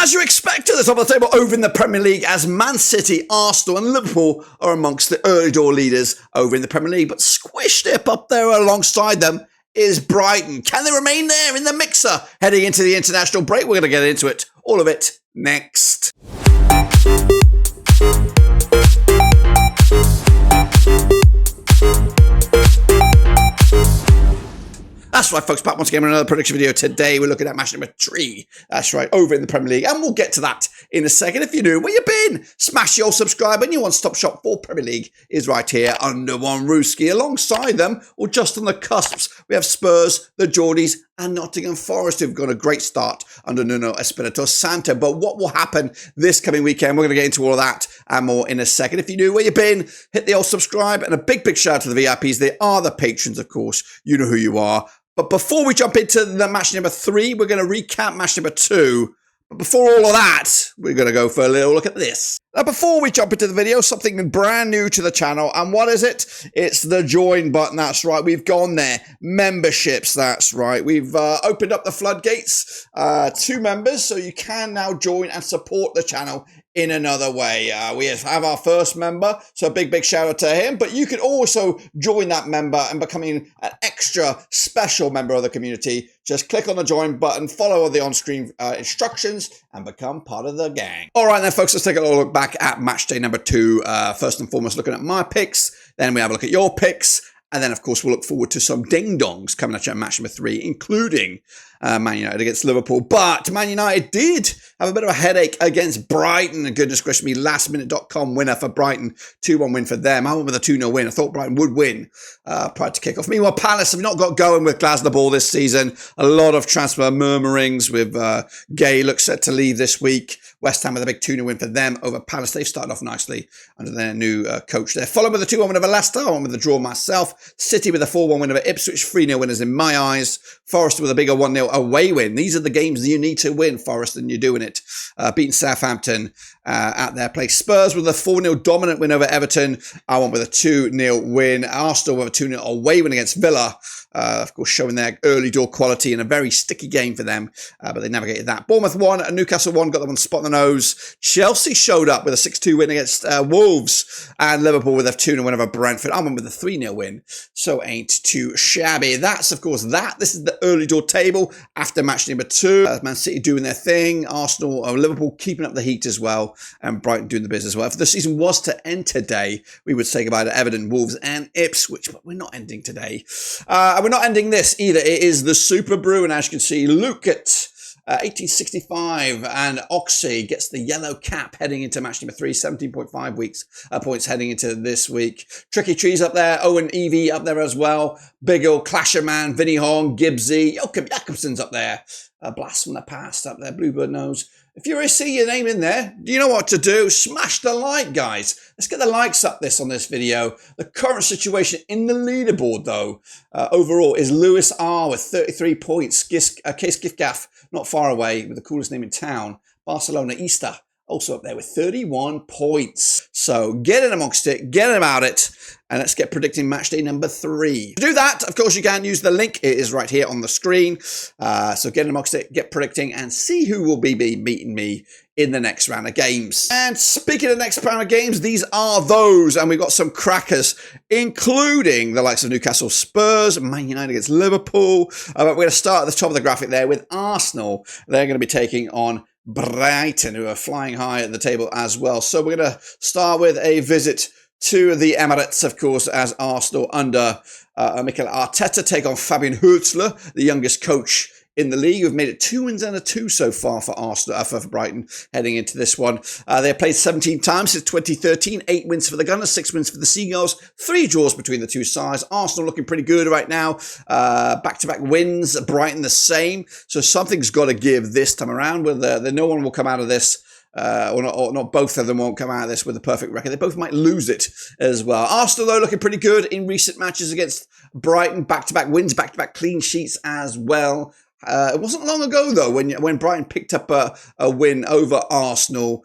As you expected, the top of the table over in the Premier League as Man City, Arsenal and Liverpool are amongst the early door leaders over in the Premier League. But squished up there alongside them is Brighton. Can they remain there in the mixer heading into the international break? We're going to get into it. All of it next. That's right, folks, back once again with another prediction video. Today, we're looking at match number 3. That's right, over in the Premier League. And we'll get to that in a second. If you're new, where you been? Smash your subscribe and your one-stop shop for Premier League is right here under one rooski. Alongside them, or just on the cusps, we have Spurs, the Geordies, and Nottingham Forest, who've got a great start under Nuno Espirito Santo. But what will happen this coming weekend? We're going to get into all of that and more in a second. If you're new, where you been? Hit the old subscribe. And a big shout out to the VIPs. They are the patrons, of course. You know who you are. But before we jump into the match number 3, we're going to recap match number 2. But before all of that, we're going to go for a little look at this. Now, before we jump into the video, something brand new to the channel. And what is it? It's the join button. That's right. We've gone there. Memberships. That's right. We've opened up the floodgates to members. So you can now join and support the channel in another way. We have our first member, so a big shout out to him. But you can also join that member and becoming an extra special member of the community. Just click on the join button, follow the on-screen instructions, and become part of the gang. All right, then, folks, let's take a little look back at match day number 2. First and foremost, looking at my picks. Then we have a look at your picks. And then, of course, we'll look forward to some ding-dongs coming at you at match number 3, including Man United against Liverpool. But Man United did have a bit of a headache against Brighton. And goodness gracious me, lastminute.com winner for Brighton. 2-1 win for them. I went with a 2-0 win. I thought Brighton would win prior to kick-off. Meanwhile, Palace have not got going with Glasner Ball this season. A lot of transfer murmurings with Gay looks set to leave this week. West Ham with a big 2-0 win for them over Palace. They've started off nicely under their new coach there. Fulham with a 2-1 win over Leicester. I went with the draw myself. City with a 4-1 win over Ipswich. 3-0 winners in my eyes. Forest with a bigger 1-0 away win. These are the games that you need to win, Forest, and you're doing it. Beating Southampton at their place. Spurs with a 4-0 dominant win over Everton. I went with a 2-0 win. Arsenal with a 2-0 away win against Villa. Of course, showing their early door quality in a very sticky game for them, but they navigated that. Bournemouth won, and Newcastle won, got them on spot on the nose. Chelsea showed up with a 6-2 win against Wolves, and Liverpool with a 2-0 win over Brentford. I went with a 3-0 win, so ain't too shabby. That's, of course, that. This is the early door table after match number 2. Man City doing their thing, Arsenal and Liverpool keeping up the heat as well, and Brighton doing the business as well. If the season was to end today, we would say goodbye to Everton, Wolves, and Ipswich, but we're not ending today. We're not ending this either. It is the Super Brew, and as you can see, Luke at 1865 and Oxy gets the yellow cap heading into match number 3, 17.5 points heading into this week. Tricky Trees up there, Owen Evie up there as well. Big old Clasher Man, Vinny Hong, Gibbsy, Joachim Jakobsen's up there. Blast from the past up there, Bluebird Nose. If you already see your name in there, do you know what to do? Smash the like, guys. Let's get the likes up on this video. The current situation in the leaderboard, though, overall is Lewis R with 33 points. Case Giftgaff not far away with the coolest name in town. Barcelona Easter also up there with 31 points. So get in amongst it, get in about it, and let's get predicting match day number 3. To do that, of course, you can use the link. It is right here on the screen. So get in amongst it, get predicting, and see who will be meeting me in the next round of games. And speaking of next round of games, these are those, and we've got some crackers, including the likes of Newcastle Spurs, Man United against Liverpool. But we're going to start at the top of the graphic there with Arsenal. They're going to be taking on Brighton, who are flying high at the table as well. So we're going to start with a visit to the Emirates, of course, as Arsenal under Mikel Arteta take on Fabian Hürzeler, the youngest coach in the league. We've made it 2 wins and a 2 so far for Arsenal, for Brighton, heading into this one. They have played 17 times since 2013, 8 wins for the Gunners, 6 wins for the Seagulls, 3 draws between the two sides. Arsenal looking pretty good right now. Back-to-back wins, Brighton the same. So something's got to give this time around. No one will come out of this. Or not both of them won't come out of this with a perfect record. They both might lose it as well. Arsenal, though, looking pretty good in recent matches against Brighton. Back-to-back wins, back-to-back clean sheets as well. It wasn't long ago, though, when Brighton picked up a win over Arsenal,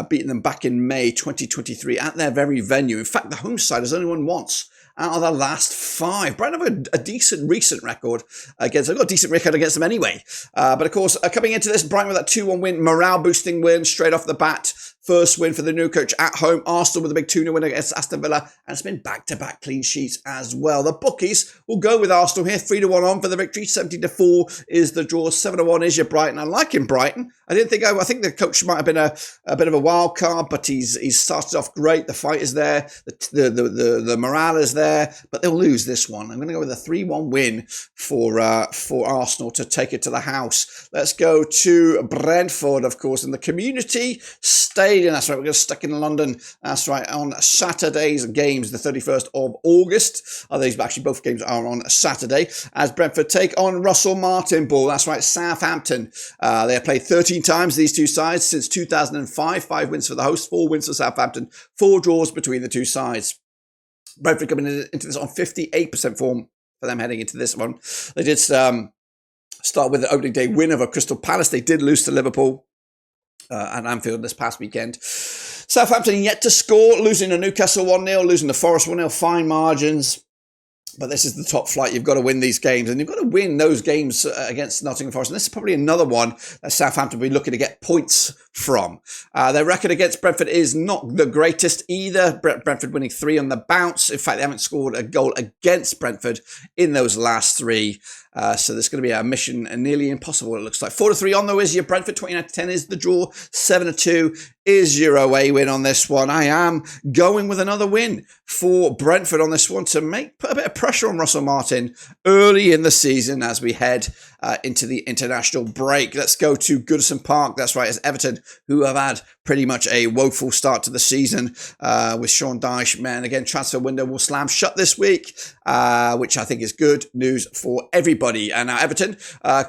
beating them back in May 2023 at their very venue. In fact, the home side has only won once, out of the last 5. Brighton have a decent recent record against them. They've got a decent record against them anyway. But of course, coming into this, Brighton with that 2-1 win, morale-boosting win straight off the bat. First win for the new coach at home. Arsenal with a big 2-0 win against Aston Villa. And it's been back-to-back clean sheets as well. The bookies will go with Arsenal here. 3-1 on for the victory. 17-4 is the draw. 7-1 is your Brighton. I like him, Brighton. I think the coach might have been a bit of a wild card, but he's started off great. The fight is there. The morale is there. But they'll lose this one. I'm going to go with a 3-1 win for Arsenal to take it to the house. Let's go to Brentford, of course, in the Community Stadium. That's right, we're going to stuck in London. That's right, on Saturday's games, the 31st of August. These actually both games are on Saturday, as Brentford take on Russell Martin ball. That's right, Southampton. They have played 13 times, these two sides, since 2005. 5 wins for the host, 4 wins for Southampton, 4 draws between the two sides. Brentford coming into this on 58% form for them heading into this one. They did start with the opening day win over Crystal Palace. They did lose to Liverpool at Anfield this past weekend. Southampton yet to score, losing to Newcastle 1-0, losing to Forest 1-0, fine margins. But this is the top flight. You've got to win these games, and you've got to win those games against Nottingham Forest. And this is probably another one that Southampton will be looking to get points from. Their record against Brentford is not the greatest either. Brentford winning 3 on the bounce. In fact, they haven't scored a goal against Brentford in those last 3. So there's going to be a mission nearly impossible, it looks like. 4-3 on, though, is your Brentford. 29-10 is the draw. 7-2 is your away win on this one. I am going with another win for Brentford on this one to put a bit of pressure on Russell Martin early in the season as we head into the international break. Let's go to Goodison Park. That's right, it's Everton, who have had pretty much a woeful start to the season with Sean Dyche. Man, again, transfer window will slam shut this week, which I think is good news for everybody. And now Everton,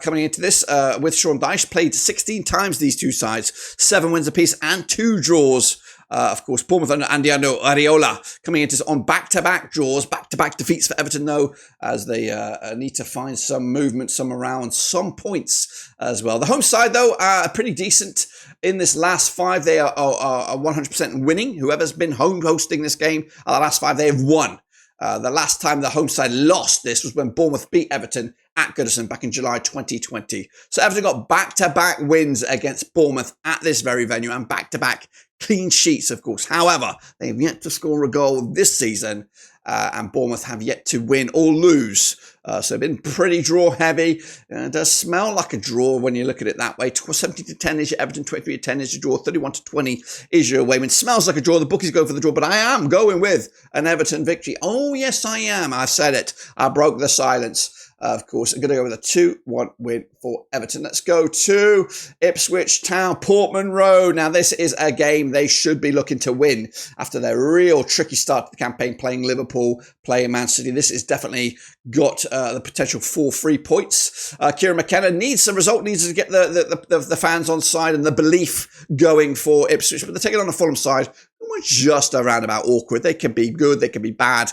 coming into this with Sean Dyche, played 16 times these two sides, 7 wins apiece and 2 draws. Of course, Bournemouth under Andiano Areola coming into this on back-to-back draws, back-to-back defeats for Everton, though, as they need to find some movement, some around, some points as well. The home side, though, are pretty decent in this last 5. They are 100% winning. Whoever's been hosting this game, the last 5, they have won. The last time the home side lost this was when Bournemouth beat Everton at Goodison back in July 2020. So Everton got back-to-back wins against Bournemouth at this very venue and back-to-back clean sheets, of course. However, they have yet to score a goal this season, and Bournemouth have yet to win or lose. So been pretty draw heavy. It does smell like a draw when you look at it that way. 17-10 is your Everton, 23-10 is your draw, 31-20 is your away win. Smells like a draw. The bookies go for the draw, but I am going with an Everton victory. Oh, yes, I am. I said it. I broke the silence. Of course, I'm going to go with a 2-1 win for Everton. Let's go to Ipswich Town, Portman Road. Now, this is a game they should be looking to win after their real tricky start to the campaign, playing Liverpool, playing Man City. This has definitely got the potential for 3 points. Kieran McKenna needs a result, needs to get the fans on side and the belief going for Ipswich. But they're taking on the Fulham side. Just around about awkward. They can be good, they can be bad.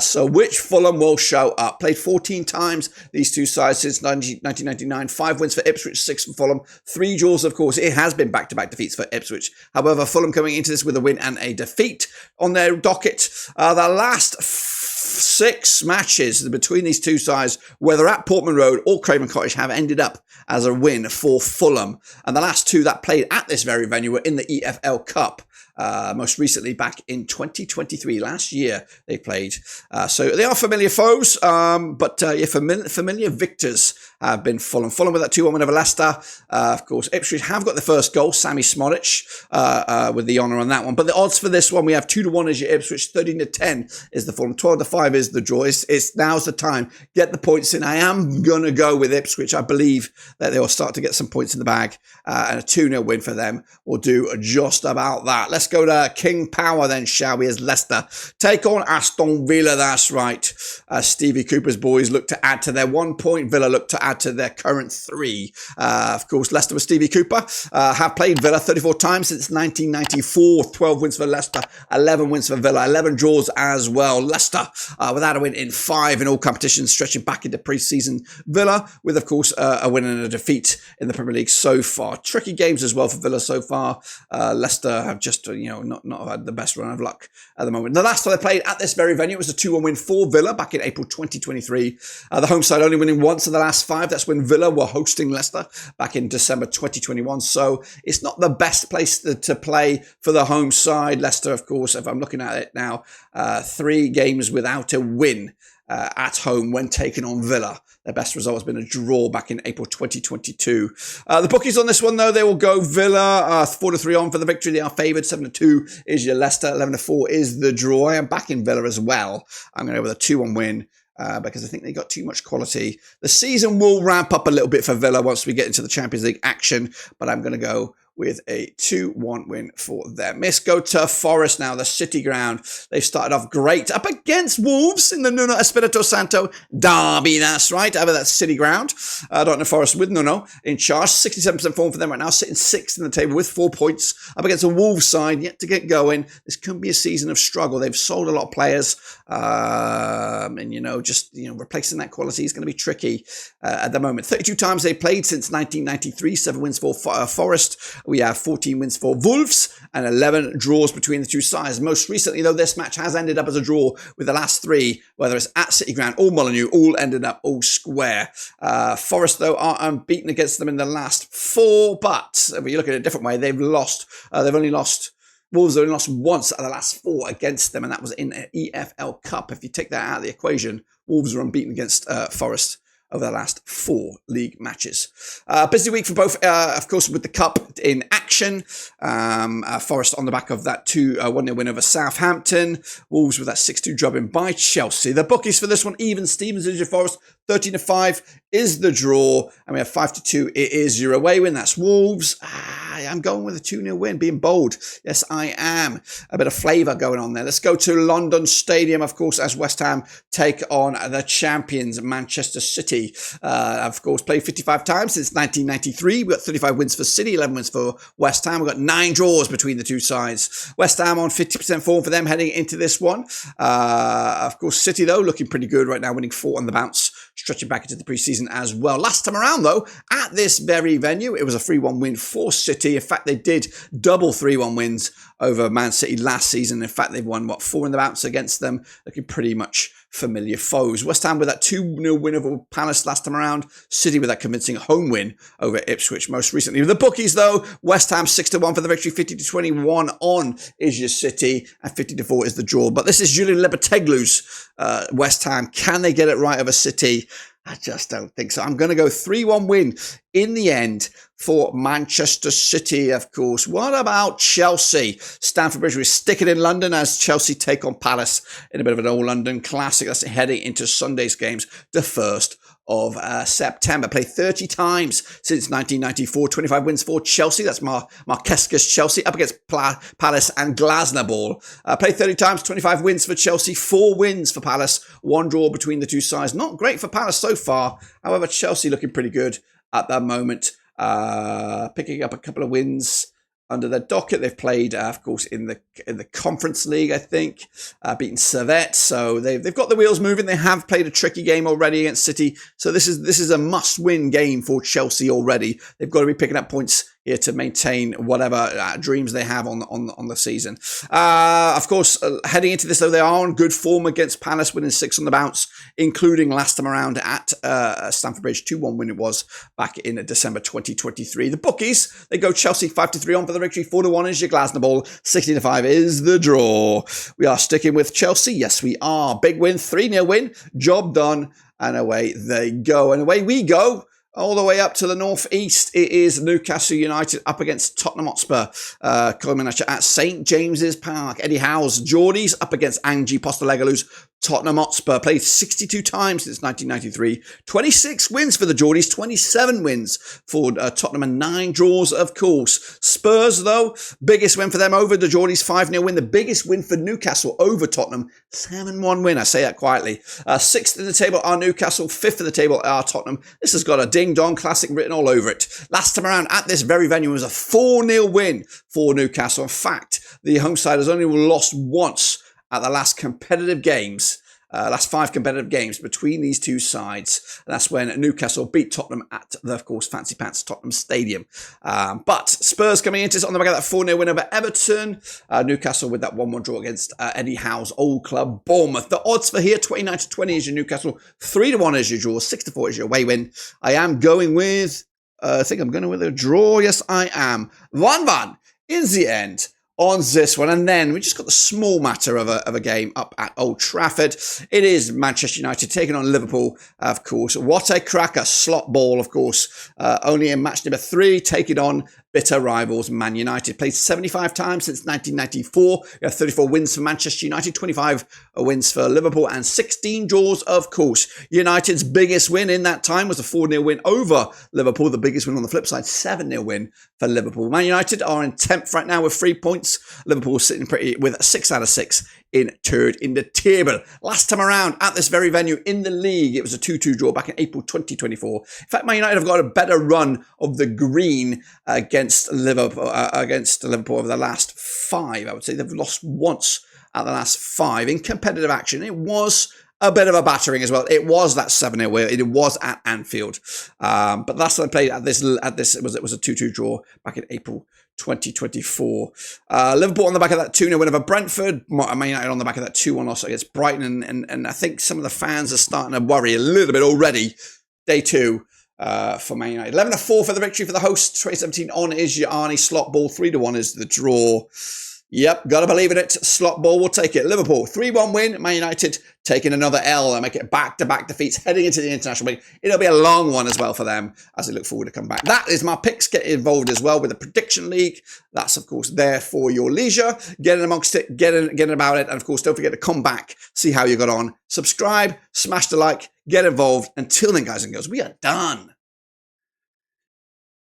So which Fulham will show up? Played 14 times, these two sides, since 1999. 5 wins for Ipswich, 6 for Fulham. 3 draws, of course. It has been back-to-back defeats for Ipswich. However, Fulham coming into this with a win and a defeat on their docket. The last 6 matches between these two sides, whether at Portman Road or Craven Cottage, have ended up as a win for Fulham. And the last 2 that played at this very venue were in the EFL Cup. Most recently back in 2023, last year they played. So they are familiar foes, but familiar victors have been Fulham. Fulham with that 2-1 win over Leicester. Of course, Ipswich have got the first goal, Sammy Smodic, with the honour on that one. But the odds for this one, we have 2-1 is your Ipswich, 13-10 is the Fulham, 12-5 is the draw. It's now's the time. Get the points in. I am going to go with Ipswich. I believe that they will start to get some points in the bag, and a 2-0 win for them will do just about that. Let's go to King Power then, shall we, as Leicester take on Aston Villa. That's right. Stevie Cooper's boys look to add to their 1 point. Villa look to add to their current 3. Of course, Leicester with Stevie Cooper have played Villa 34 times since 1994. 12 wins for Leicester, 11 wins for Villa, 11 draws as well. Leicester without a win in 5 in all competitions, stretching back into pre-season. Villa with, of course, a win and a defeat in the Premier League so far. Tricky games as well for Villa so far. Leicester have just not had the best run of luck at the moment. The last time they played at this very venue was a 2-1 win for Villa back in April 2023. The home side only winning once in the last 5. That's when Villa were hosting Leicester back in December 2021. So it's not the best place to play for the home side. Leicester, of course, if I'm looking at it now, 3 games without a win at home when taking on Villa. Their best result has been a draw back in April 2022. The bookies on this one, though, they will go Villa 4-3 on for the victory. They are favoured. 7-2 is your Leicester. 11-4 is the draw. I am backing Villa as well. I'm going to go with a 2-1 win. Because I think they got too much quality. The season will ramp up a little bit for Villa once we get into the Champions League action, but I'm going to go with a 2-1 win for them. Let's go to Forest now, the City ground. They've started off great up against Wolves in the Nuno Espirito Santo derby. That's right, over that City ground. I don't know Forest with Nuno in charge. 67% form for them right now, sitting 6th in the table with 4 points up against a Wolves side yet to get going. This could be a season of struggle. They've sold a lot of players, and replacing that quality is going to be tricky at the moment. 32 times they played since 1993, 7 wins for Forest. We have 14 wins for Wolves and 11 draws between the two sides. Most recently, though, this match has ended up as a draw with the last 3, whether it's at City Ground or Molineux, all ended up all square. Forest, though, are unbeaten against them in the last 4, but if you look at it a different way, they've lost. Wolves only lost once out of the last 4 against them, and that was in an EFL Cup. If you take that out of the equation, Wolves are unbeaten against Forest over the last 4 league matches. Busy week for both, of course, with the Cup in action. Forest on the back of that 1-0 win over Southampton. Wolves with that 6-2 drubbing by Chelsea. The bookies for this one, even Stevens is your Forest. 13-5 is the draw. And we have 5-2. It is your away win. That's Wolves. I'm going with a 2-0 win, being bold. Yes, I am. A bit of flavour going on there. Let's go to London Stadium, of course, as West Ham take on the champions, Manchester City. Of course, played 55 times since 1993. We've got 35 wins for City, 11 wins for West Ham. We've got 9 draws between the two sides. West Ham on 50% form for them heading into this one. Of course, City, though, looking pretty good right now, winning 4 on the bounce, stretching back into the preseason as well. Last time around, though, at this very venue, it was a 3-1 win for City. In fact, they did double 3-1 wins over Man City last season. In fact, they've won, 4 in the bounce against them. Looking pretty much familiar foes. West Ham with that 2-0 win over Palace last time around. City with that convincing home win over Ipswich most recently. With the bookies, though, West Ham 6-1 for the victory, 50-21 on is your City, and 50-4 is the draw. But this is Julian Lopetegui's West Ham. Can they get it right over City? I just don't think so. I'm going to go 3-1 win in the end for Manchester City, of course. What about Chelsea? Stamford Bridge, we stick it in London as Chelsea take on Palace in a bit of an all-London classic. That's heading into Sunday's games, the 1st of September. Played 30 times since 1994. 25 wins for Chelsea. That's Marquesca's Chelsea up against Palace and Glasner Ball. Played 30 times. 25 wins for Chelsea. 4 wins for Palace. 1 draw between the two sides. Not great for Palace so far. However, Chelsea looking pretty good at that moment. Picking up a couple of wins under their docket. They've played, of course, in the Conference League, I think, beaten Servette. So they've got the wheels moving. They have played a tricky game already against City. So this is a must-win game for Chelsea already. They've got to be picking up points here to maintain whatever dreams they have on the season. Of course, heading into this, though, they are on good form against Palace, winning 6 on the bounce, including last time around at Stamford Bridge, 2-1 win it was back in December 2023. The bookies, they go Chelsea 5-3 on for the victory, 4-1 is your Glasner Ball, 16-5 is the draw. We are sticking with Chelsea. Yes, we are. Big win, 3-0 win, job done, and away they go. And away we go. All the way up to the northeast, it is Newcastle United up against Tottenham Hotspur, culminating at St James's Park. Eddie Howe's Geordies up against Angie Postelegolu's Tottenham Hotspur. Played 62 times since 1993. 26 wins for the Geordies, 27 wins for Tottenham, and 9 draws, of course. Spurs, though, biggest win for them over the Geordies, 5-0 win. The biggest win for Newcastle over Tottenham, 7-1 win. I say that quietly. 6th in the table are Newcastle, 5th in the table are Tottenham. This has got a ding-dong classic written all over it. Last time around at this very venue was a 4-0 win for Newcastle. In fact, the home side has only lost once at the last competitive games last 5 competitive games between these two sides. And that's when Newcastle beat Tottenham at the, of course, Fancy Pants Tottenham Stadium. But Spurs coming into this on the back of that 4-0 win over Everton. Newcastle with that 1-1 draw against Eddie Howe's old club, Bournemouth. The odds for here, 29-20 is your Newcastle, 3-1 is your draw, 6-4 is your away win. I am going with, I think I'm going with a draw. Yes, I am. 1-1 in the end on this one. And then we just got the small matter of a game up at Old Trafford. It is Manchester United taking on Liverpool, of course. What a cracker. Slot ball, of course. Only in match number 3, taking on bitter rivals Man United. Played 75 times since 1994. We have 34 wins for Manchester United, 25 wins for Liverpool, and 16 draws, of course. United's biggest win in that time was a 4-0 win over Liverpool. The biggest win on the flip side, 7-0 win for Liverpool. Man United are in 10th right now with 3 points. Liverpool sitting pretty with 6 out of 6 in third in the table. Last time around at this very venue in the league, it was a 2-2 draw back in April 2024. In fact, Man United have got a better run of the green against Liverpool over the last 5. I would say they've lost once out of the last 5 in competitive action. It was a bit of a battering as well. It was that 7-0 where it was at Anfield. But last time I played at this it was a 2-2 draw back in April 2024. Liverpool on the back of that 2-0 win over Brentford. Man United on the back of that 2-1 loss against Brighton. And I think some of the fans are starting to worry a little bit already. Day 2 for Man United. 11-4 for the victory for the hosts. 2017 on is your Arnie. Slot ball. 3-1 is the draw. Yep, gotta believe in it. Slot ball will take it. Liverpool, 3-1 win. Man United taking another L and make it back-to-back defeats heading into the international break. It'll be a long one as well for them as they look forward to come back. That is my picks. Get involved as well with the prediction league. That's, of course, there for your leisure. Get in amongst it, get in about it. And, of course, don't forget to come back, see how you got on. Subscribe, smash the like, get involved. Until then, guys and girls, we are done.